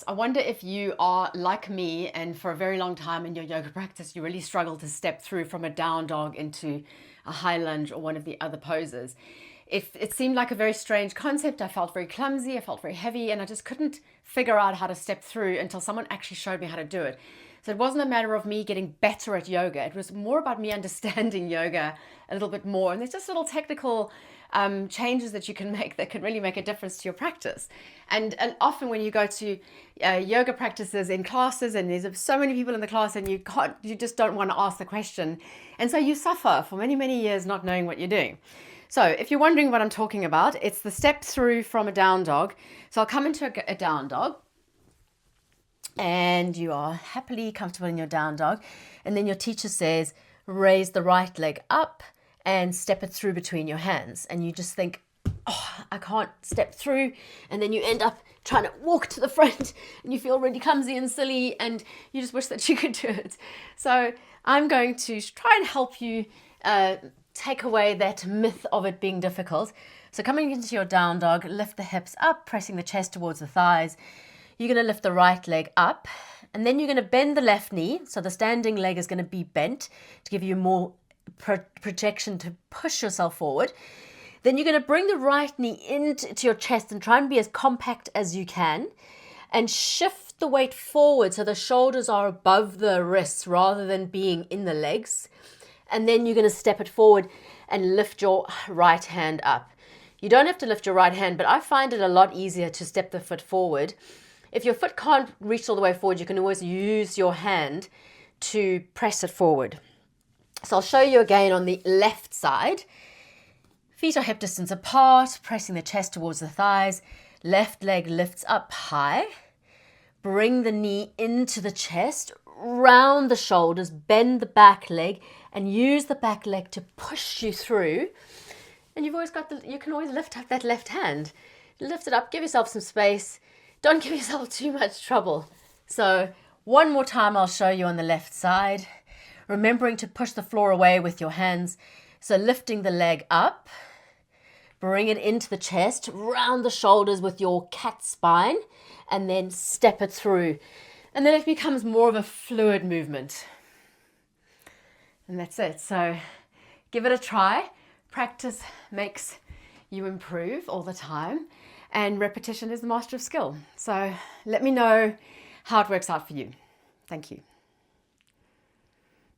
right, I wonder if you are like me and for a very long time in your yoga practice, you really struggle to step through from a down dog into a high lunge or one of the other poses. If it seemed like a very strange concept, I felt very clumsy, I felt very heavy, and I just couldn't figure out how to step through until someone actually showed me how to do it. So it wasn't a matter of me getting better at yoga. It was more about me understanding yoga a little bit more. And there's just little technical changes that you can make that can really make a difference to your practice. And often when you go to yoga practices in classes, and there's so many people in the class, and you just don't want to ask the question. And so you suffer for many, many years not knowing what you're doing. So if you're wondering what I'm talking about, it's the step through from a down dog. So I'll come into a down dog, and you are happily comfortable in your down dog. And then your teacher says, raise the right leg up and step it through between your hands. And you just think, oh, I can't step through. And then you end up trying to walk to the front and you feel really clumsy and silly and you just wish that you could do it. So I'm going to try and help you take away that myth of it being difficult. So coming into your down dog, lift the hips up, pressing the chest towards the thighs. You're going to lift the right leg up, and then you're going to bend the left knee. So the standing leg is going to be bent to give you more projection to push yourself forward. Then you're going to bring the right knee into your chest and try and be as compact as you can, and shift the weight forward so the shoulders are above the wrists rather than being in the legs. And then you're going to step it forward and lift your right hand up. You don't have to lift your right hand, but I find it a lot easier to step the foot forward. If your foot can't reach all the way forward, you can always use your hand to press it forward. So I'll show you again on the left side. Feet are hip distance apart, pressing the chest towards the thighs. Left leg lifts up high. Bring the knee into the chest, round the shoulders, bend the back leg, and use the back leg to push you through. And you can always lift up that left hand. Lift it up, give yourself some space. Don't give yourself too much trouble. So one more time I'll show you on the left side. Remembering to push the floor away with your hands. So lifting the leg up, bring it into the chest, round the shoulders with your cat spine, and then step it through. And then it becomes more of a fluid movement. And that's it. So give it a try. Practice makes you improve all the time. And repetition is the master of skill. So let me know how it works out for you. Thank you.